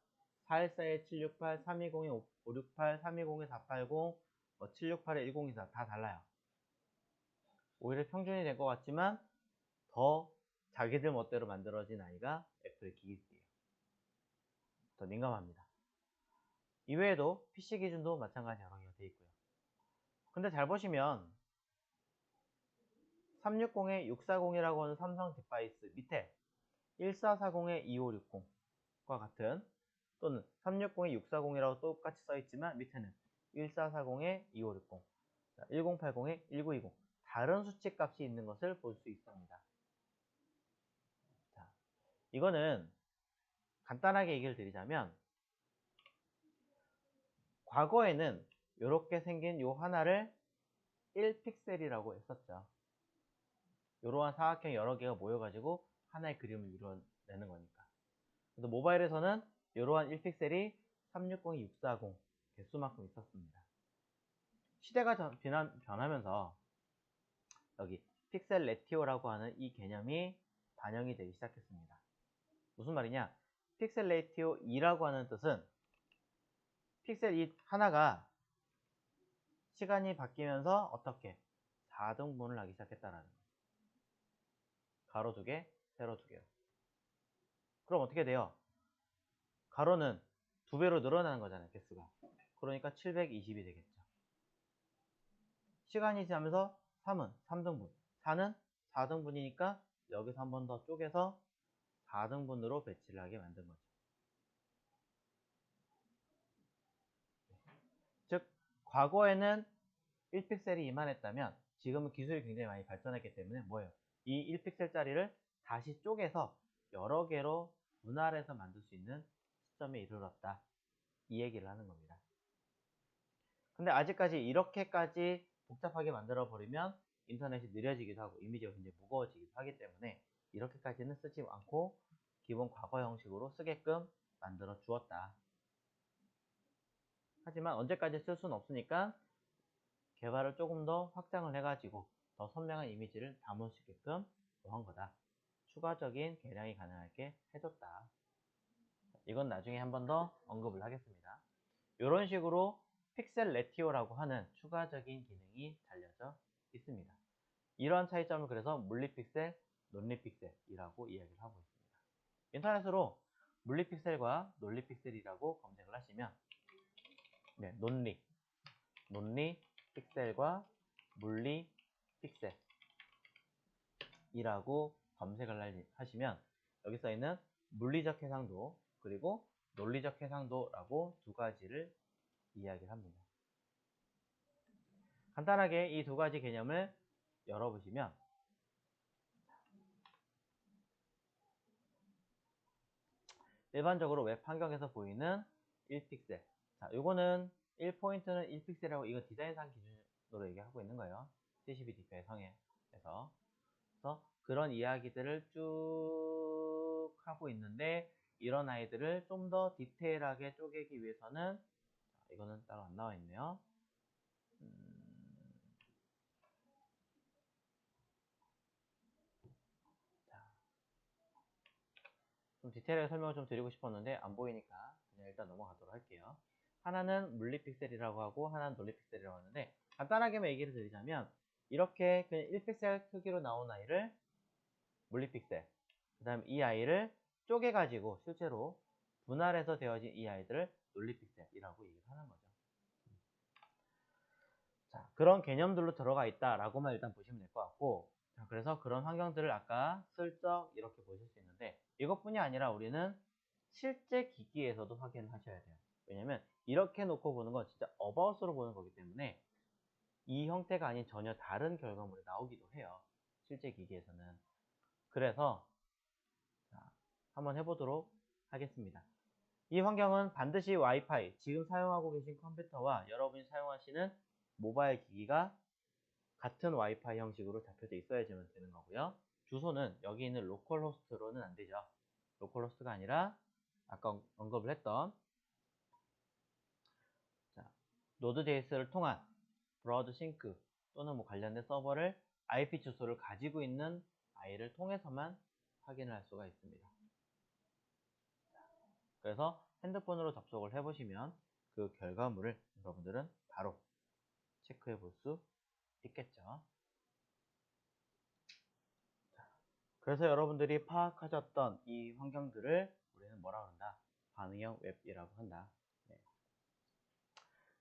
414에 768, 320에 568, 320에 480, 뭐 768에 1024 다 달라요. 오히려 평균이 될 것 같지만 더 자기들 멋대로 만들어진 아이가 애플의 기기들이에요. 더 민감합니다. 이외에도 PC 기준도 마찬가지 여러 개가 되어 있고요. 근데 잘 보시면 360에 640이라고 하는 삼성 디바이스 밑에 1440에 2560과 같은 또는 360에 640이라고 똑같이 써있지만 밑에는 1440에 2560, 1080에 1920 다른 수치 값이 있는 것을 볼 수 있습니다. 자, 이거는 간단하게 얘기를 드리자면 과거에는 이렇게 생긴 요 하나를 1픽셀이라고 했었죠. 이러한 사각형 여러 개가 모여가지고 하나의 그림을 이루어내는 거니까. 근데 모바일에서는 이러한 1픽셀이 360, 640 개수만큼 있었습니다. 시대가 변하면서 여기 픽셀 레티오라고 하는 이 개념이 반영이 되기 시작했습니다. 무슨 말이냐? 픽셀 레티오 2라고 하는 뜻은 픽셀 2 하나가 시간이 바뀌면서 어떻게 4등분을 하기 시작했다라는 거예요. 가로 2개, 세로 2개로. 그럼 어떻게 돼요? 가로는 2배로 늘어나는 거잖아요, 개수가. 그러니까 720이 되겠죠. 시간이 지나면서 3은 3등분, 4는 4등분이니까 여기서 한 번 더 쪼개서 4등분으로 배치를 하게 만든 거죠. 즉, 과거에는 1픽셀이 이만했다면 지금은 기술이 굉장히 많이 발전했기 때문에 뭐예요? 이 1픽셀짜리를 다시 쪼개서 여러 개로 분할해서 만들 수 있는 시점에 이르렀다. 이 얘기를 하는 겁니다. 근데 아직까지 이렇게까지 복잡하게 만들어 버리면 인터넷이 느려지기도 하고 이미지가 굉장히 무거워지기도 하기 때문에 이렇게까지는 쓰지 않고 기본 과거 형식으로 쓰게끔 만들어 주었다. 하지만 언제까지 쓸 수는 없으니까 개발을 조금 더 확장을 해가지고 더 선명한 이미지를 담을 수 있게끔 한 거다. 추가적인 개량이 가능하게 해줬다. 이건 나중에 한 번 더 언급을 하겠습니다. 이런 식으로 픽셀 레티오라고 하는 추가적인 기능이 달려져 있습니다. 이러한 차이점을 그래서 물리픽셀, 논리픽셀이라고 이야기를 하고 있습니다. 인터넷으로 물리픽셀과 논리픽셀이라고 검색을 하시면 네, 논리 픽셀과 물리 픽셀이라고 검색을 하시면 여기 써 있는 물리적 해상도 그리고 논리적 해상도라고 두 가지를 이야기를 합니다. 간단하게 이 두 가지 개념을 열어보시면 일반적으로 웹 환경에서 보이는 1픽셀. 자, 요거는 1포인트는 1픽셀이라고 이거 디자인상 기준으로 얘기하고 있는 거예요. CCB 디파이 성에서. 그래서 그런 이야기들을 쭉 하고 있는데 이런 아이들을 좀 더 디테일하게 쪼개기 위해서는 이거는 따로 안 나와 있네요. 좀 디테일하게 설명을 좀 드리고 싶었는데 안 보이니까 그냥 일단 넘어가도록 할게요. 하나는 물리 픽셀이라고 하고 하나는 논리 픽셀이라고 하는데 간단하게만 얘기를 드리자면 이렇게 그냥 1픽셀 크기로 나온 아이를 물리 픽셀, 그 다음 이 아이를 쪼개가지고 실제로 분할해서 되어진 이 아이들을 논리 픽셀이라고 얘기를 하는 거죠. 자, 그런 개념들로 들어가 있다라고만 일단 보시면 될 것 같고, 자, 그래서 그런 환경들을 아까 슬쩍 이렇게 보실 수 있는데 이것뿐이 아니라 우리는 실제 기기에서도 확인을 하셔야 돼요. 왜냐면 이렇게 놓고 보는 건 진짜 어바웃으로 보는 거기 때문에 이 형태가 아닌 전혀 다른 결과물이 나오기도 해요. 실제 기기에서는. 그래서 자, 한번 해보도록 하겠습니다. 이 환경은 반드시 와이파이, 지금 사용하고 계신 컴퓨터와 여러분이 사용하시는 모바일 기기가 같은 와이파이 형식으로 잡혀져 있어야지만 되는 거고요. 주소는 여기 있는 로컬 호스트로는 안 되죠. 로컬 호스트가 아니라 아까 언급을 했던 노드.js를 통한 브라우저 싱크 또는 뭐 관련된 서버를 IP 주소를 가지고 있는 아이를 통해서만 확인을 할 수가 있습니다. 그래서 핸드폰으로 접속을 해보시면 그 결과물을 여러분들은 바로 체크해 볼 수 있겠죠. 그래서 여러분들이 파악하셨던 이 환경들을 우리는 뭐라 그런다? 반응형 웹이라고 한다. 네.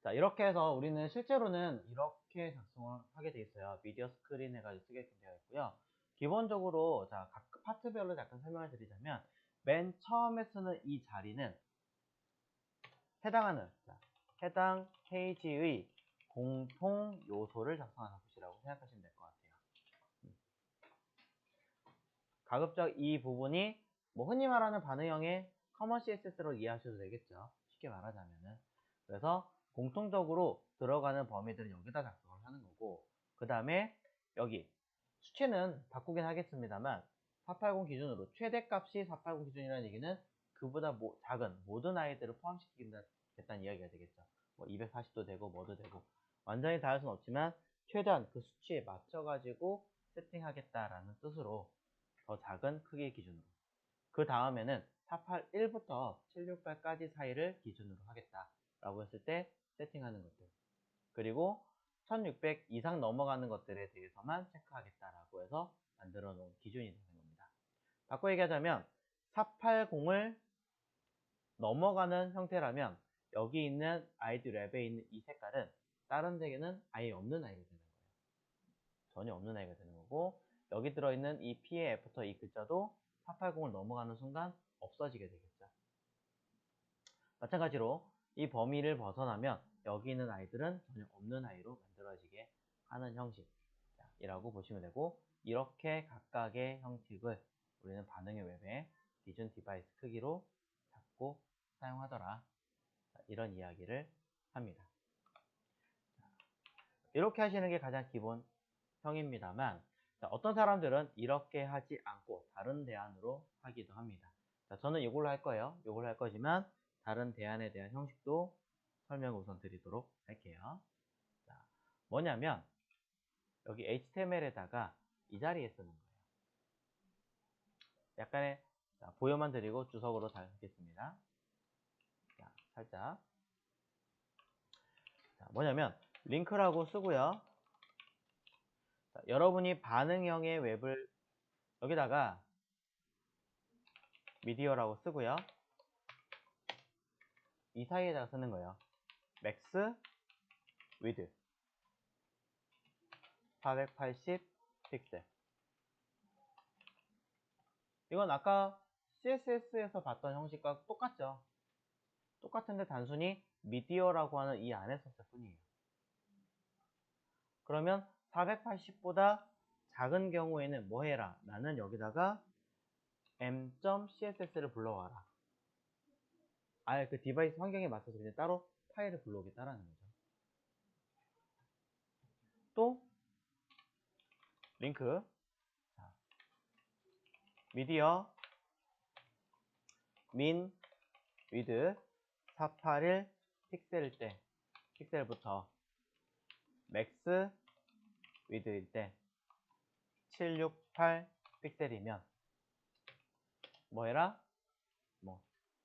자, 이렇게 해서 우리는 실제로는 이렇게 작성을 하게 돼 있어요. 미디어 스크린 해가지고 쓰게끔 되어 있고요. 기본적으로 자, 각 파트별로 잠깐 설명을 드리자면 맨 처음에 쓰는 이 자리는 해당하는 해당 페이지의 공통 요소를 작성하는 곳이라고 생각하시면 될 것 같아요. 가급적 이 부분이 뭐 흔히 말하는 반응형의 커먼 CSS로 이해하셔도 되겠죠. 쉽게 말하자면은. 그래서 공통적으로 들어가는 범위들은 여기다 작성을 하는 거고, 그 다음에 여기 수치는 바꾸긴 하겠습니다만 480 기준으로 최대값이 480 기준이라는 얘기는 그보다 작은 모든 아이들을 포함시키겠다는 이야기가 되겠죠. 뭐 240도 되고 뭐도 되고 완전히 다 할 수는 없지만 최대한 그 수치에 맞춰가지고 세팅하겠다라는 뜻으로 더 작은 크기 기준으로. 그 다음에는 481부터 768까지 사이를 기준으로 하겠다라고 했을 때 세팅하는 것들. 그리고 1600 이상 넘어가는 것들에 대해서만 체크하겠다라고 해서 만들어 놓은 기준이 되는 겁니다. 바꿔 얘기하자면 480을 넘어가는 형태라면 여기 있는 아이디 랩에 있는 이 색깔은 다른 데에는 아예 없는 아이가 되는 거예요. 전혀 없는 아이가 되는 거고 여기 들어있는 이 P의 애프터 이 글자도 480을 넘어가는 순간 없어지게 되겠죠. 마찬가지로 이 범위를 벗어나면 여기 있는 아이들은 전혀 없는 아이로 만들어지게 하는 형식. 이라고 보시면 되고, 이렇게 각각의 형식을 우리는 반응의 웹의 기준 디바이스 크기로 잡고 사용하더라. 이런 이야기를 합니다. 이렇게 하시는 게 가장 기본형입니다만, 어떤 사람들은 이렇게 하지 않고 다른 대안으로 하기도 합니다. 저는 이걸로 할 거예요. 이걸로 할 거지만 다른 대안에 대한 형식도 설명을 우선 드리도록 할게요. 뭐냐면 여기 HTML에다가 이 자리에 쓰는 거예요. 약간의 보여만 드리고 주석으로 달겠습니다. 살짝. 뭐냐면 링크라고 쓰고요. 여러분이 반응형의 웹을 여기다가 미디어라고 쓰고요. 이 사이에다가 쓰는 거예요. 맥스 위드 480 픽셀. 이건 아까 CSS에서 봤던 형식과 똑같죠. 똑같은데 단순히 미디어라고 하는 이 안에 썼을 뿐이에요. 그러면 480보다 작은 경우에는 뭐 해라? 나는 여기다가 m.css를 불러와라. 아예 그 디바이스 환경에 맞춰서 그냥 따로 파일을 불러오겠다라는 거죠. 또 링크 미디어 민 위드 481 픽셀일 때 픽셀부터 맥스 위드일 때 768 픽셀이면 뭐 해라? 뭐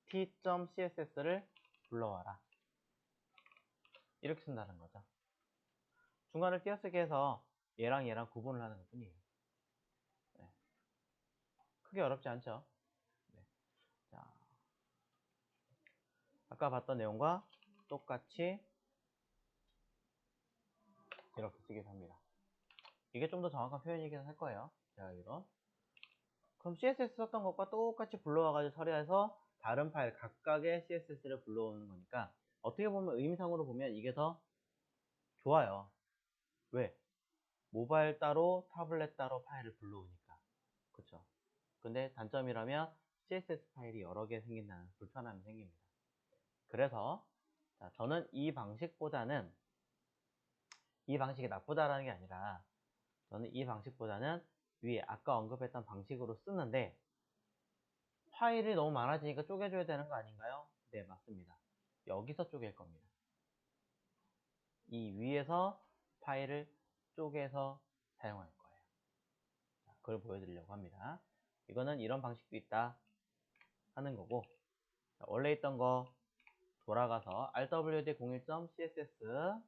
t.css를 불러와라. 이렇게 쓴다는 거죠. 중간을 띄어쓰기 해서 얘랑 얘랑 구분을 하는 것 뿐이에요. 네. 크게 어렵지 않죠? 네. 자, 아까 봤던 내용과 똑같이 이렇게 쓰기도 합니다. 이게 좀 더 정확한 표현이긴 할 거예요. 제가 알기로. 그럼 CSS 썼던 것과 똑같이 불러와가지고 처리해서 다른 파일 각각의 CSS를 불러오는 거니까 어떻게 보면 의미상으로 보면 이게 더 좋아요. 왜? 모바일 따로 타블렛 따로 파일을 불러오니까. 그쵸? 근데 단점이라면 CSS 파일이 여러 개 생긴다는 불편함이 생깁니다. 그래서 저는 이 방식보다는 이 방식이 나쁘다라는 게 아니라 저는 이 방식보다는 위에 아까 언급했던 방식으로 쓰는데 파일이 너무 많아지니까 쪼개줘야 되는 거 아닌가요? 네, 맞습니다. 여기서 쪼갤 겁니다. 이 위에서 파일을 쪼개서 사용할 거예요. 그걸 보여드리려고 합니다. 이거는 이런 방식도 있다 하는 거고, 원래 있던 거 돌아가서 rwd01.css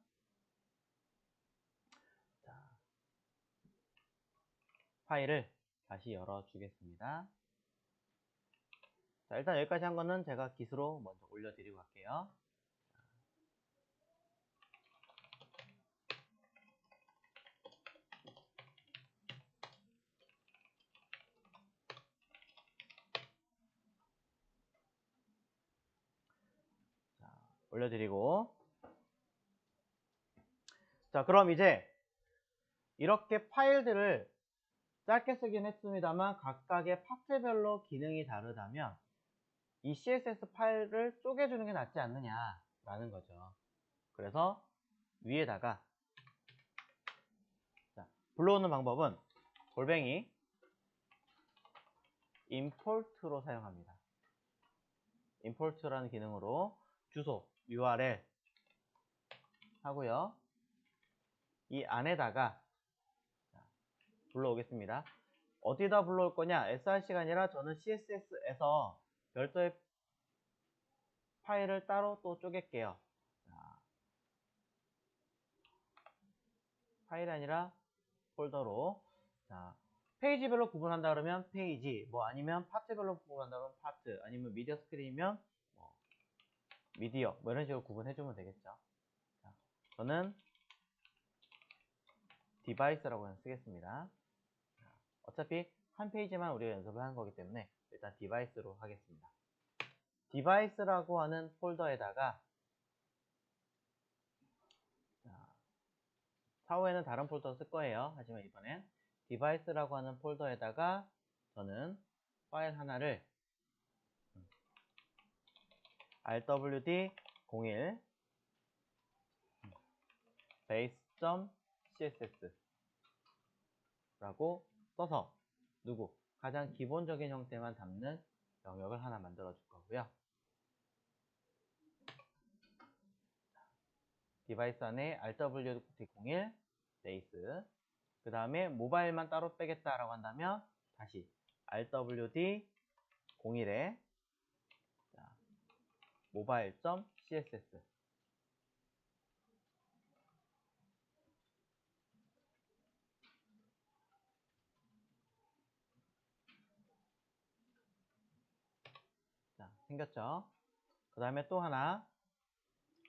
파일을 다시 열어주겠습니다. 자, 일단 여기까지 한 거는 제가 기수로 먼저 올려드리고 갈게요. 자, 올려드리고. 자, 그럼 이제 이렇게 파일들을 짧게 쓰긴 했습니다만 각각의 파트별로 기능이 다르다면 이 CSS 파일을 쪼개주는 게 낫지 않느냐라는 거죠. 그래서 위에다가 불러오는 방법은 골뱅이 import로 사용합니다. import라는 기능으로 주소 URL 하고요. 이 안에다가 불러오겠습니다. 어디다 불러올 거냐? src가 아니라 저는 CSS에서 별도의 파일을 따로 또 쪼갤게요. 파일이 아니라 폴더로. 자, 페이지별로 구분한다 그러면 페이지, 뭐 아니면 파트별로 구분한다 그러면 파트, 아니면 미디어 스크린이면 뭐 미디어, 뭐 이런 식으로 구분해주면 되겠죠. 자, 저는 디바이스라고 쓰겠습니다. 어차피 한 페이지만 우리가 연습을 하는 거기 때문에 일단 디바이스로 하겠습니다. 디바이스라고 하는 폴더에다가 차후에는 다른 폴더 쓸 거예요. 하지만 이번엔 디바이스라고 하는 폴더에다가 저는 파일 하나를 rwd01 base.css 라고 써서 가장 기본적인 형태만 담는 영역을 하나 만들어 줄 거고요. 디바이스 안에 rwd01 base, 그 다음에 모바일만 따로 빼겠다라고 한다면 다시 rwd01에 mobile.css 자, 생겼죠? 그 다음에 또 하나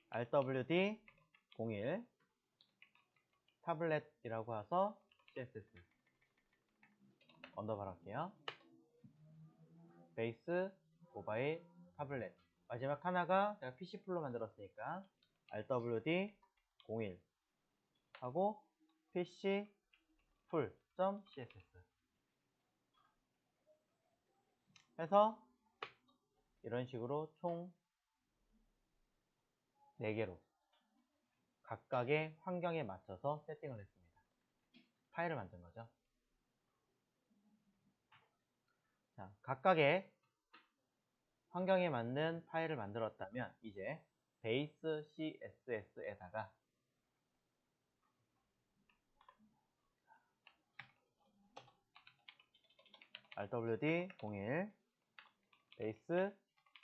rwd01 타블렛이라고 해서 css 언더바로 할게요. 베이스 모바일 타블렛, 마지막 하나가 제가 PC 풀로 만들었으니까 rwd01 하고 PC full.css 해서 이런 식으로 총 4개로 각각의 환경에 맞춰서 세팅을 했습니다. 파일을 만든 거죠. 자, 각각의 환경에 맞는 파일을 만들었다면 이제 베이스 CSS에다가 rwd01 베이스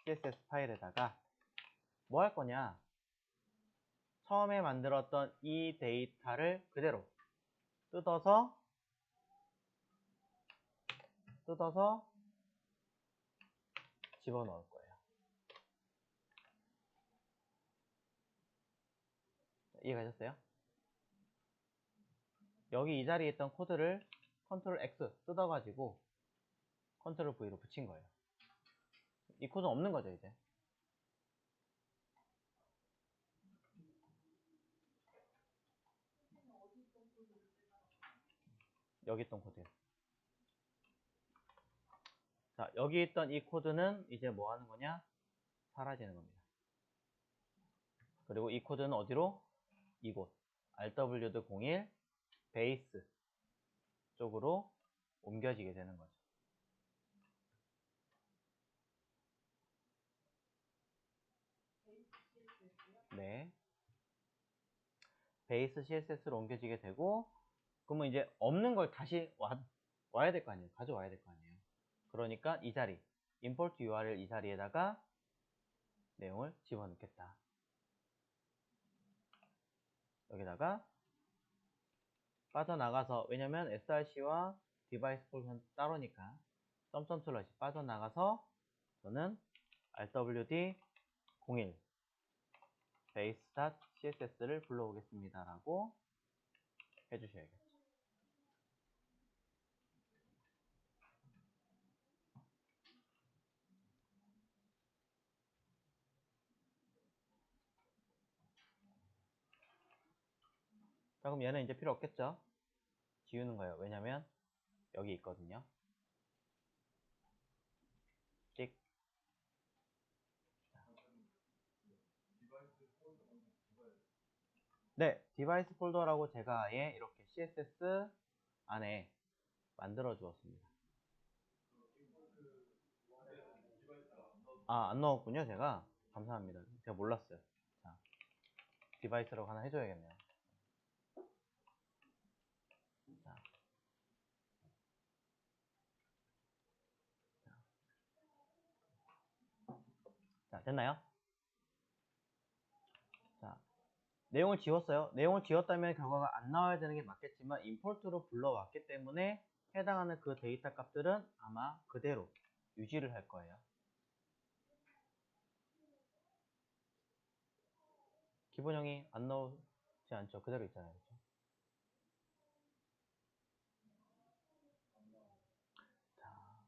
CSS 파일에다가 뭐 할 거냐, 처음에 만들었던 이 데이터를 그대로 뜯어서 집어넣을 거예요. 이해가셨어요? 여기 이 자리에 있던 코드를 컨트롤 X 뜯어가지고 컨트롤 V로 붙인 거예요. 이 코드는 없는 거죠, 이제. 여기 있던 코드요. 자, 여기 있던 이 코드는 이제 뭐 하는 거냐? 사라지는 겁니다. 그리고 이 코드는 어디로? 이곳 rwd01 베이스 쪽으로 옮겨지게 되는 거죠. 네. 베이스 CSS로 옮겨지게 되고, 그러면 이제 없는 걸 다시 와야 될 거 아니에요. 가져와야 될 거 아니에요. 그러니까 이 자리, import URL 이 자리에다가 내용을 집어넣겠다. 여기다가 빠져나가서, 왜냐면 src와 디바이스 폴더는 따로니까 썸썸슬러시 빠져나가서 저는 rwd01 base.css를 불러오겠습니다 라고 해주셔야겠죠. 자, 그럼 얘는 이제 필요 없겠죠? 지우는 거예요. 왜냐면 여기 있거든요. 찍. 네, 디바이스 폴더라고 제가 아예 이렇게 CSS 안에 만들어 주었습니다. 아, 안 넣었군요, 제가. 감사합니다. 제가 몰랐어요. 자, 디바이스라고 하나 해줘야겠네요. 자, 됐나요? 자, 내용을 지웠어요. 내용을 지웠다면 결과가 안 나와야 되는 게 맞겠지만 임포트로 불러왔기 때문에 해당하는 그 데이터 값들은 아마 그대로 유지를 할 거예요. 기본형이 안 나오지 않죠. 그대로 있잖아요. 그렇죠? 자,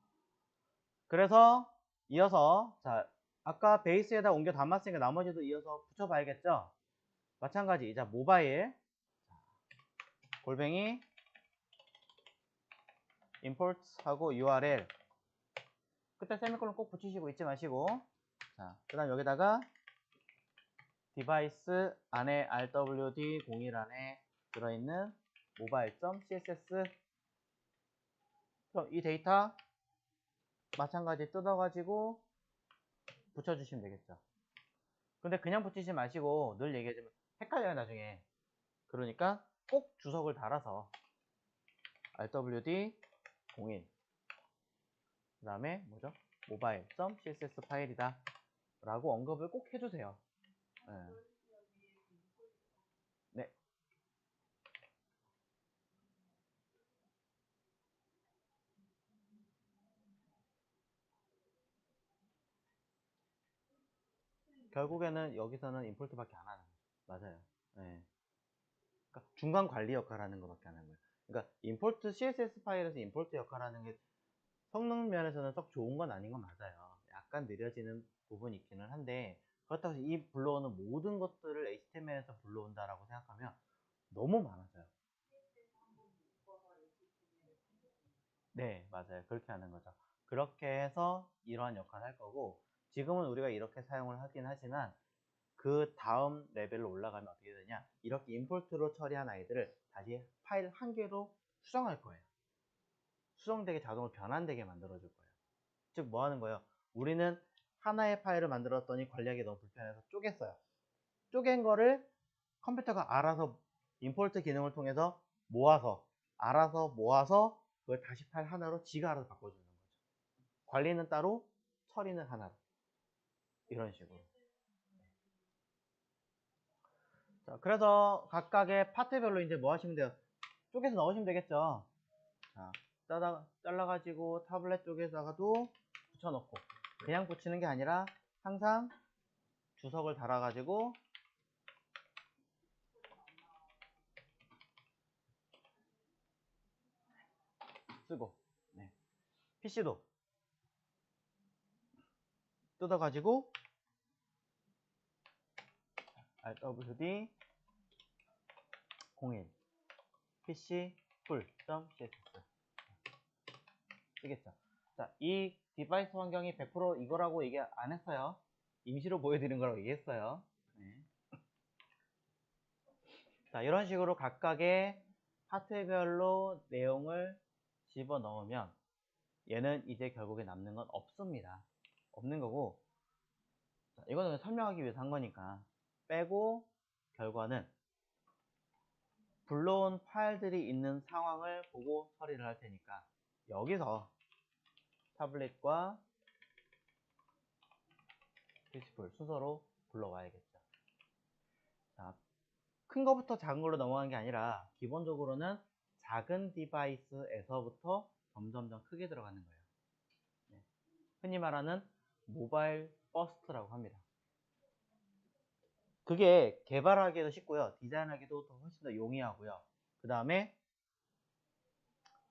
그래서 이어서, 자, 아까 베이스에다 옮겨 담았으니까 나머지도 이어서 붙여봐야겠죠. 마찬가지. 자, 모바일. 골뱅이 import하고 URL 그때 세미콜론 꼭 붙이시고 잊지 마시고 자, 그 다음 여기다가 디바이스 안에 rwd01 안에 들어있는 mobile.css 그럼 이 데이터 마찬가지 뜯어가지고 붙여주시면 되겠죠. 근데 그냥 붙이지 마시고 늘 얘기하지만 헷갈려요 나중에. 그러니까 꼭 주석을 달아서 rwd01 그 다음에 뭐죠? mobile.css 파일이다 라고 언급을 꼭 해주세요. 네. 네. 결국에는 여기서는 임포트밖에 안 하는 거예요. 맞아요. 네. 그러니까 중간 관리 역할 하는 것밖에 안 하는 거예요. 그러니까 임포트 CSS 파일에서 임포트 역할 하는 게 성능 면에서는 썩 좋은 건 아닌 건 맞아요. 약간 느려지는 부분이 있기는 한데 그렇다고 해서 이 불러오는 모든 것들을 HTML에서 불러온다라고 생각하면 너무 많아져요. 네, 맞아요. 그렇게 하는 거죠. 그렇게 해서 이러한 역할을 할 거고 지금은 우리가 이렇게 사용을 하긴 하지만 그 다음 레벨로 올라가면 어떻게 되냐 이렇게 임포트로 처리한 아이들을 다시 파일 한 개로 수정할 거예요. 수정되게 자동으로 변환되게 만들어 줄 거예요. 즉 뭐 하는 거예요? 우리는 하나의 파일을 만들었더니 관리하기 너무 불편해서 쪼갰어요. 쪼갠 거를 컴퓨터가 알아서 임포트 기능을 통해서 알아서 모아서 그걸 다시 파일 하나로 지가 알아서 바꿔주는 거죠. 관리는 따로 처리는 하나로 이런 식으로. 자, 그래서 각각의 파트별로 이제 뭐 하시면 돼요? 쪼개서 넣으시면 되겠죠. 자, 잘라가지고 타블렛 쪽에다가도 붙여놓고 그냥 붙이는 게 아니라 항상 주석을 달아가지고 쓰고 네. PC도 뜯어가지고 rwd 01 pc full.css 쓰겠죠. 자, 이 디바이스 환경이 100% 이거라고 얘기 안 했어요. 임시로 보여드리는 거라고 얘기했어요. 네. 자, 이런 식으로 각각의 파트별로 내용을 집어 넣으면 얘는 이제 결국에 남는 건 없습니다. 없는 거고, 자, 이거는 설명하기 위해서 한 거니까 빼고 결과는 불러온 파일들이 있는 상황을 보고 처리를 할 테니까 여기서 타블렛과 피시풀 순서로 불러와야겠죠. 자, 큰 거부터 작은 걸로 넘어가는 게 아니라 기본적으로는 작은 디바이스에서부터 점점점 크게 들어가는 거예요. 네. 흔히 말하는 모바일 버스트라고 합니다. 그게 개발하기도 쉽고요. 디자인하기도 더 훨씬 더 용이하고요. 그 다음에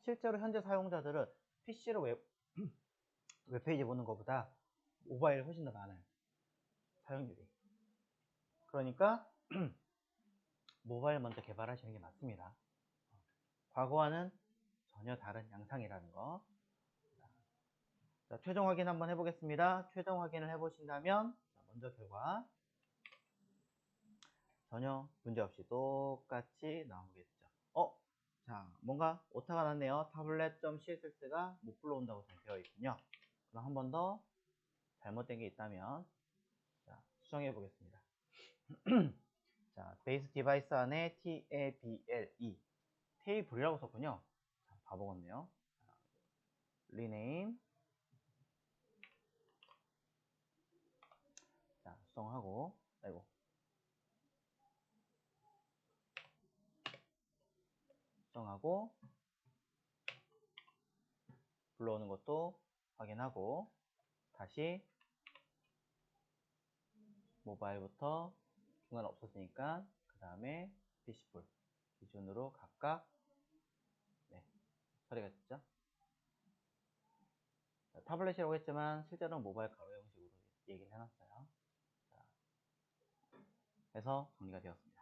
실제로 현재 사용자들은 PC로 웹페이지 보는 것보다 모바일이 훨씬 더 많아요. 사용률이. 그러니까 모바일 먼저 개발하시는 게 맞습니다. 과거와는 전혀 다른 양상이라는 거. 자, 최종 확인 한번 해보겠습니다. 최종 확인을 해보신다면 먼저 결과 전혀 문제없이 똑같이 나오겠죠. 자, 뭔가 오타가 났네요. tablet.css가 못 불러온다고 되어 있군요. 그럼 한 번 더 잘못된 게 있다면 자, 수정해 보겠습니다. 자, 베이스 디바이스 안에 table 테이블이라고 썼군요. 자, 바보 같네요. rename 자, 수정하고 아이고 수정하고 불러오는 것도 확인하고 다시 모바일부터 중간 없었으니까 그 다음에 PC풀 기준으로 각각 네, 처리가 됐죠. 자, 타블렛이라고 했지만 실제로는 모바일 가로 형식으로 얘기를 해놨어요. 자, 해서 정리가 되었습니다.